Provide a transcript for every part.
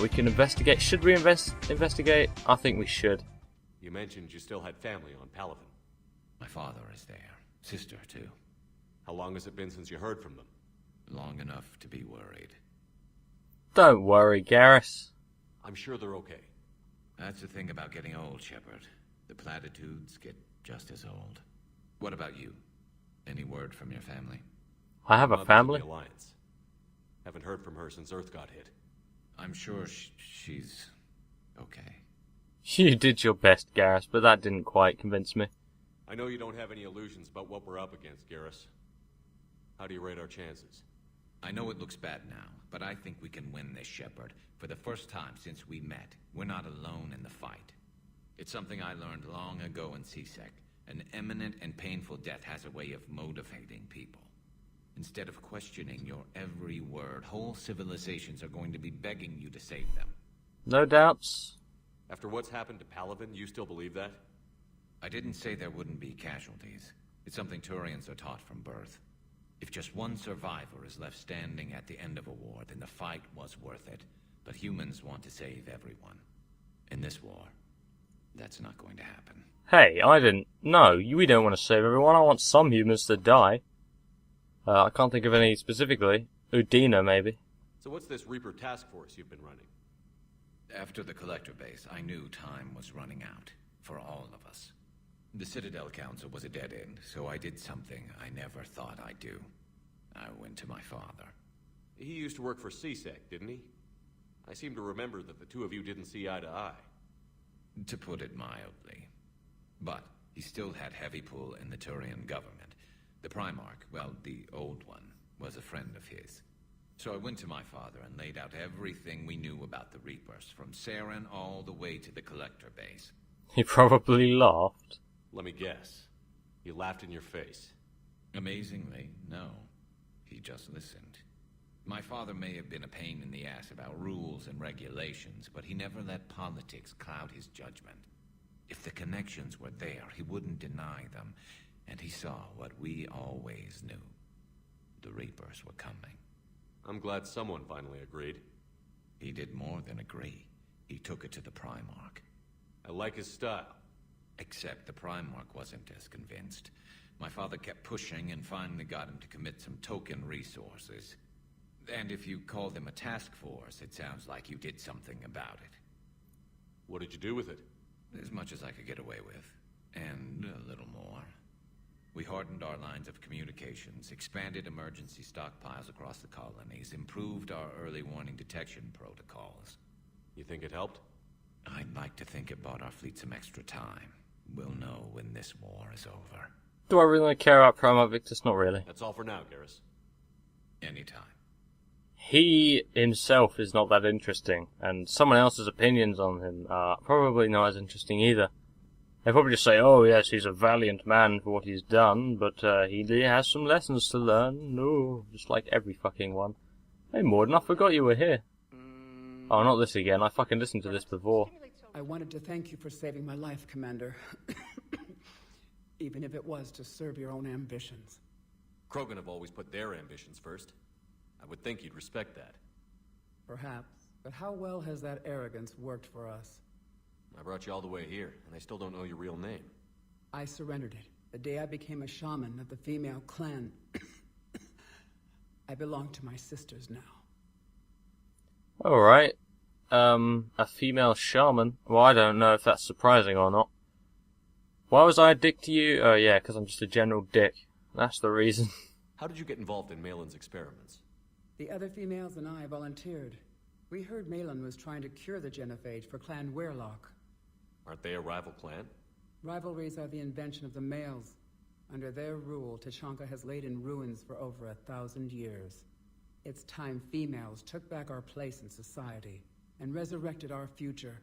We can investigate. Should we investigate? I think we should. You mentioned you still had family on Palaven. My father is there. Sister, too. How long has it been since you heard from them? Long enough to be worried. Don't worry, Garrus. I'm sure they're okay. That's the thing about getting old, Shepard. The platitudes get just as old. What about you? Any word from your family? I have a family. The Alliance. Haven't heard from her since Earth got hit. I'm sure she's okay. You did your best, Garrus, but that didn't quite convince me. I know you don't have any illusions about what we're up against, Garrus. How do you rate our chances? I know it looks bad now, but I think we can win this, Shepard. For the first time since we met, we're not alone in the fight. It's something I learned long ago in CSEC. An imminent and painful death has a way of motivating people. Instead of questioning your every word, whole civilizations are going to be begging you to save them. No doubts. After what's happened to Palaven, you still believe that? I didn't say there wouldn't be casualties. It's something Turians are taught from birth. If just one survivor is left standing at the end of a war, then the fight was worth it. But humans want to save everyone. In this war, that's not going to happen. Hey, I didn't. No, we don't want to save everyone. I want some humans to die. I can't think of any specifically. Udina, maybe. So what's this Reaper task force you've been running? After the Collector base, I knew time was running out. For all of us. The Citadel Council was a dead end, so I did something I never thought I'd do. I went to my father. He used to work for CSEC, didn't he? I seem to remember that the two of you didn't see eye to eye. To put it mildly. But he still had heavy pull in the Turian government. The Primarch, well, the old one, was a friend of his. So I went to my father and laid out everything we knew about the Reapers, from Saren all the way to the Collector base. He probably laughed. Let me guess. He laughed in your face. Amazingly, no. He just listened. My father may have been a pain in the ass about rules and regulations, but he never let politics cloud his judgment. If the connections were there, he wouldn't deny them, and he saw what we always knew. The Reapers were coming. I'm glad someone finally agreed. He did more than agree. He took it to the Primarch. I like his style. Except the Primarch wasn't as convinced. My father kept pushing and finally got him to commit some token resources. And if you call them a task force, it sounds like you did something about it. What did you do with it? As much as I could get away with. And a little more. We hardened our lines of communications, expanded emergency stockpiles across the colonies, improved our early warning detection protocols. You think it helped? I'd like to think it bought our fleet some extra time. We'll know when this war is over. Do I really care about Primarch Victus? Not really. That's all for now, Garrus. Anytime. He himself is not that interesting, and someone else's opinions on him are probably not as interesting either. They'll probably just say, oh yes, he's a valiant man for what he's done, but he has some lessons to learn. No, just like every fucking one. Hey Morden, I forgot you were here. Oh, not this again. I fucking listened to this before. I wanted to thank you for saving my life, Commander. Even if it was to serve your own ambitions. Krogan have always put their ambitions first. I would think you'd respect that. Perhaps. But how well has that arrogance worked for us? I brought you all the way here, and I still don't know your real name. I surrendered it the day I became a shaman of the female clan. I belong to my sisters now. Alright. A female shaman. Well, I don't know if that's surprising or not. Why was I a dick to you? Oh yeah, because I'm just a general dick. That's the reason. How did you get involved in Malin's experiments? The other females and I volunteered. We heard Malin was trying to cure the genophage for Clan Weirlock. Aren't they a rival clan? Rivalries are the invention of the males. Under their rule, Tuchanka has laid in ruins for over 1,000 years. It's time females took back our place in society and resurrected our future.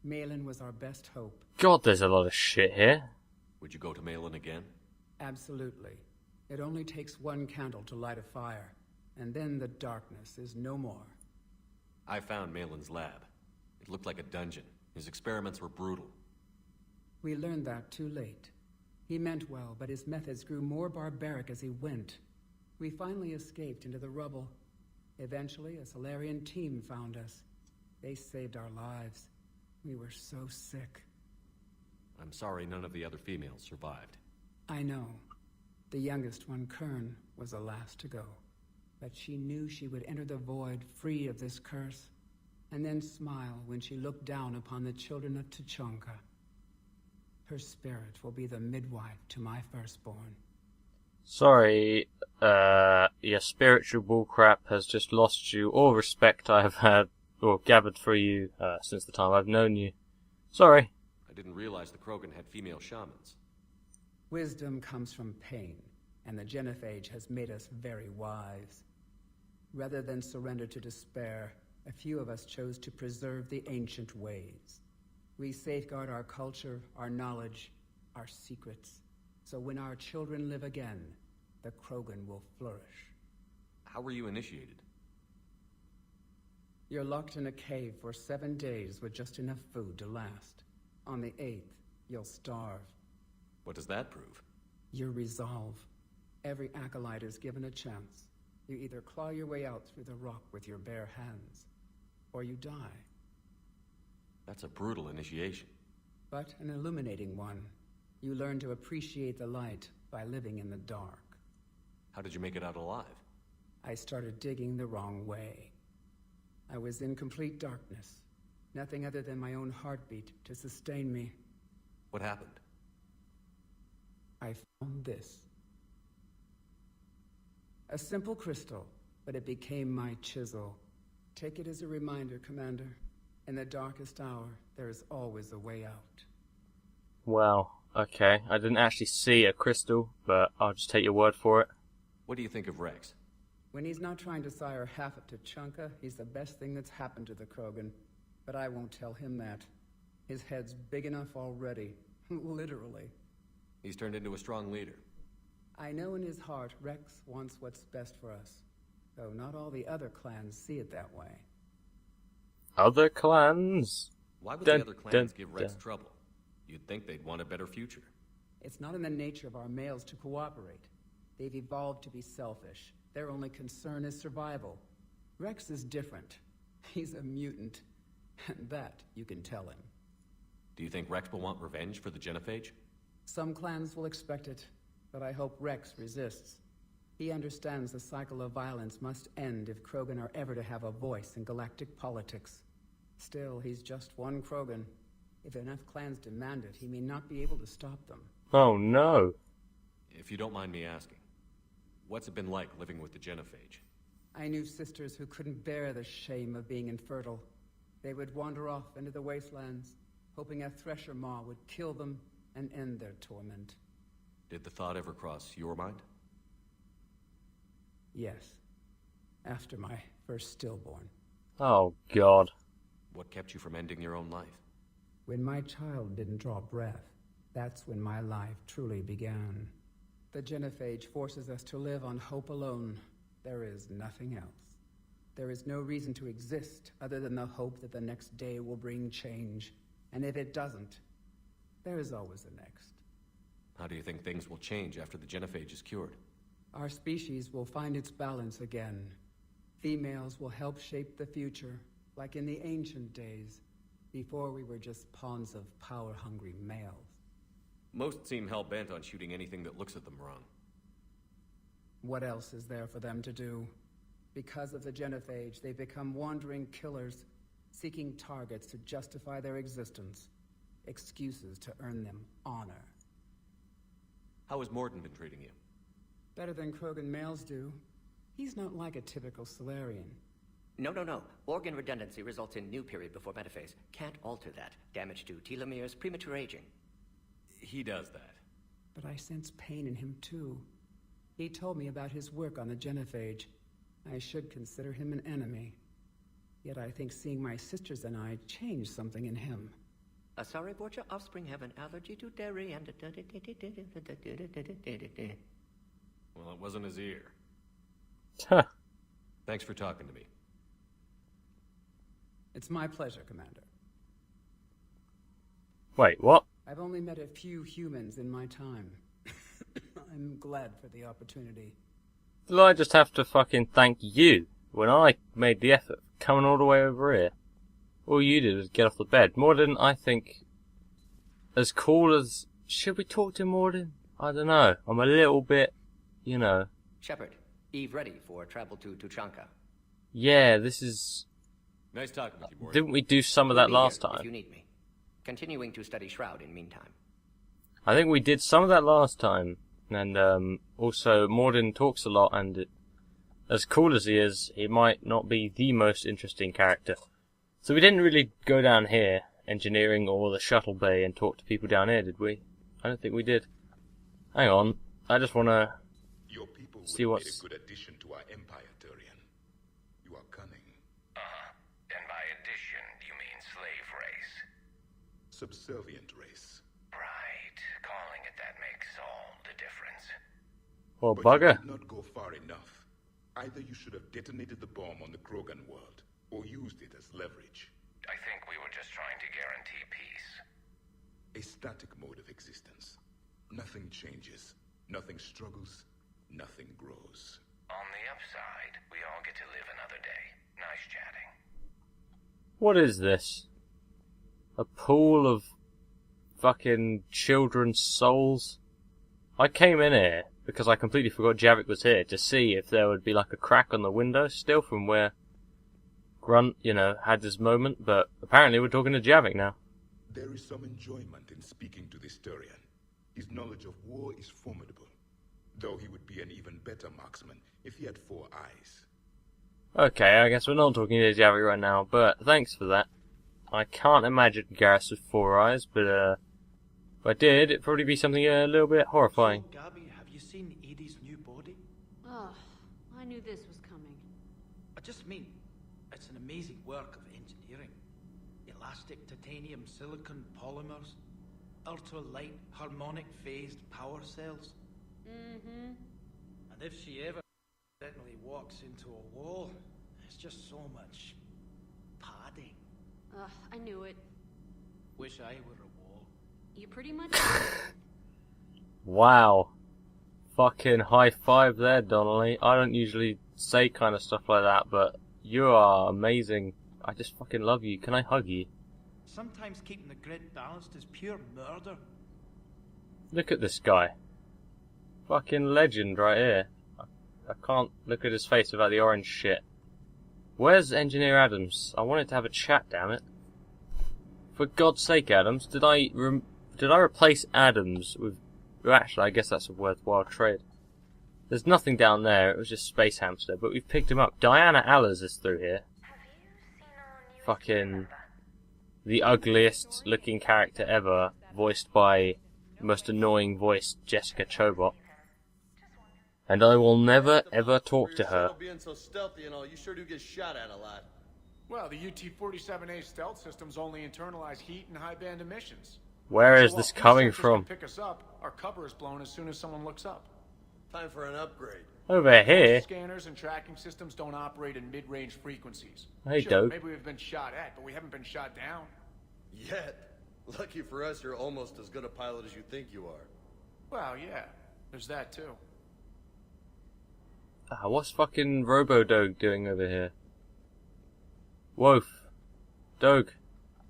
Malin was our best hope. God, there's a lot of shit here. Would you go to Malin again? Absolutely. It only takes one candle to light a fire, and then the darkness is no more. I found Malin's lab. It looked like a dungeon. His experiments were brutal. We learned that too late. He meant well, but his methods grew more barbaric as he went. We finally escaped into the rubble. Eventually, a Solarian team found us. They saved our lives. We were so sick. I'm sorry none of the other females survived. I know. The youngest one, Kern, was the last to go. But she knew she would enter the void free of this curse, and then smile when she looked down upon the children of Tuchanka. Her spirit will be the midwife to my firstborn. Sorry, your spiritual bullcrap has just lost you all respect I have had, or gathered for you, since the time I've known you. Sorry. I didn't realize the Krogan had female shamans. Wisdom comes from pain, and the genophage has made us very wise. Rather than surrender to despair, a few of us chose to preserve the ancient ways. We safeguard our culture, our knowledge, our secrets. So when our children live again, the Krogan will flourish. How were you initiated? You're locked in a cave for 7 days with just enough food to last. On the 8th, you'll starve. What does that prove? Your resolve. Every acolyte is given a chance. You either claw your way out through the rock with your bare hands, or you die. That's a brutal initiation. But an illuminating one. You learn to appreciate the light by living in the dark. How did you make it out alive? I started digging the wrong way. I was in complete darkness. Nothing other than my own heartbeat to sustain me. What happened? I found this. A simple crystal, but it became my chisel. Take it as a reminder, Commander. In the darkest hour, there is always a way out. Well, okay. I didn't actually see a crystal, but I'll just take your word for it. What do you think of Rex? When he's not trying to sire half of Tuchanka, he's the best thing that's happened to the Krogan. But I won't tell him that. His head's big enough already. Literally. He's turned into a strong leader. I know in his heart Rex wants what's best for us. Though not all the other clans see it that way. Other clans? Why would the other clans give Rex trouble? You'd think they'd want a better future. It's not in the nature of our males to cooperate. They've evolved to be selfish. Their only concern is survival. Rex is different. He's a mutant. And that you can tell him. Do you think Rex will want revenge for the genophage? Some clans will expect it, but I hope Rex resists. He understands the cycle of violence must end if Krogan are ever to have a voice in galactic politics. Still, he's just one Krogan. If enough clans demand it, he may not be able to stop them. Oh no. If you don't mind me asking, what's it been like living with the genophage? I knew sisters who couldn't bear the shame of being infertile. They would wander off into the wastelands, hoping a thresher maw would kill them and end their torment. Did the thought ever cross your mind? Yes. After my first stillborn. Oh god. What kept you from ending your own life? When my child didn't draw breath, that's when my life truly began. The genophage forces us to live on hope alone. There is nothing else. There is no reason to exist other than the hope that the next day will bring change. And if it doesn't, there is always the next. How do you think things will change after the genophage is cured? Our species will find its balance again. Females will help shape the future, like in the ancient days, before we were just pawns of power-hungry males. Most seem hell-bent on shooting anything that looks at them wrong. What else is there for them to do? Because of the genophage, they become wandering killers, seeking targets to justify their existence, excuses to earn them honor. How has Morden been treating you? Better than Krogan males do. He's not like a typical Solarian. No. Organ redundancy results in new period before metaphase. Can't alter that. Damage to telomeres, premature aging. He does that. But I sense pain in him too. He told me about his work on the genophage. I should consider him an enemy. Yet I think seeing my sisters and I changed something in him. Sorry, Borgia, offspring have an allergy to dairy and... Well, it wasn't his ear. Huh. Thanks for talking to me. It's my pleasure, Commander. Wait, what? I've only met a few humans in my time. I'm glad for the opportunity. Did I just have to fucking thank you when I made the effort coming all the way over here? All you did was get off the bed. Morden, I think, as cool as... Should we talk to Morden? I don't know. I'm a little bit, you know... Shepard, Eve ready for travel to Tuchanka. Yeah, this is... Nice talking with you, Morgan. Didn't we do some of that last time? If you need me. Continuing to study Shroud in meantime. I think we did some of that last time. And also, Morden talks a lot, and as cool as he is, he might not be the most interesting character. So we didn't really go down here, engineering or the shuttle bay, and talk to people down here, did we? I don't think we did. Hang on, I just want to see what's... Your people would make a good addition to our empire, Turian. You are cunning. And by addition, you mean slave race? Subservient race. Right. Calling it that makes all the difference. Well, But bugger. you did not go far enough. Either you should have detonated the bomb on the Krogan world, or used it as leverage. I think we were just trying to guarantee peace. A static mode of existence. Nothing changes, nothing struggles, nothing grows. On the upside, we all get to live another day. Nice chatting. What is this? A pool of fucking children's souls? I came in here because I completely forgot Javik was here to see if there would be like a crack on the window still from where Grunt, you know, had this moment, but apparently we're talking to Javik now. There is some enjoyment in speaking to this Turian. His knowledge of war is formidable, though he would be an even better marksman if he had 4 eyes. Okay, I guess we're not talking to Javik right now, but thanks for that. I can't imagine Garrus with 4 eyes, but if I did, it'd probably be something a little bit horrifying. So, Gabby, have you seen Edie's new body? Oh, I knew this was coming. I just mean, it's an amazing work of engineering. Elastic titanium silicon polymers, ultra-light harmonic phased power cells. Mm-hmm. And if she ever accidentally walks into a wall, there's just so much padding. I knew it. Wish I were a wall. You pretty much... Wow. Fucking high five there, Donnelly. I don't usually say kind of stuff like that, but you are amazing. I just fucking love you. Can I hug you? Sometimes keeping the grid balanced is pure murder. Look at this guy. Fucking legend right here. I can't look at his face without the orange shit. Where's Engineer Adams? I wanted to have a chat, damn it. For God's sake, Adams, did I replace Adams with... Well, actually, I guess that's a worthwhile trade. There's nothing down there, it was just Space Hamster, but we've picked him up. Diana Allers is through here. Fucking... the ugliest looking character ever, voiced by the most annoying voiced Jessica Chobot. And I will never ever talk to her. Being so stealthy and all, you sure do get shot at a lot. Well, the UT-47A stealth systems only internalize heat and high-band emissions. Where is So this while coming sensors can from? pick us up, our cover is blown as soon as someone looks up. Time for an upgrade. Over here? Scanners and tracking systems don't operate in mid-range frequencies. Hey, sure, Doug. maybe we've been shot at, but we haven't been shot down. Yet. Lucky for us, you're almost as good a pilot as you think you are. Well, yeah, there's that too. What's fucking Robo-Doug doing over here? Woof. Doug.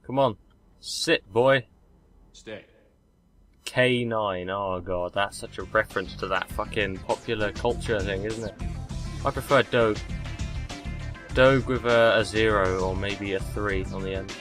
Come on. Sit, boy. Stay. K9. Oh god, that's such a reference to that fucking popular culture thing, isn't it? I prefer Doug. Doug with a 0 or maybe a 3 on the end.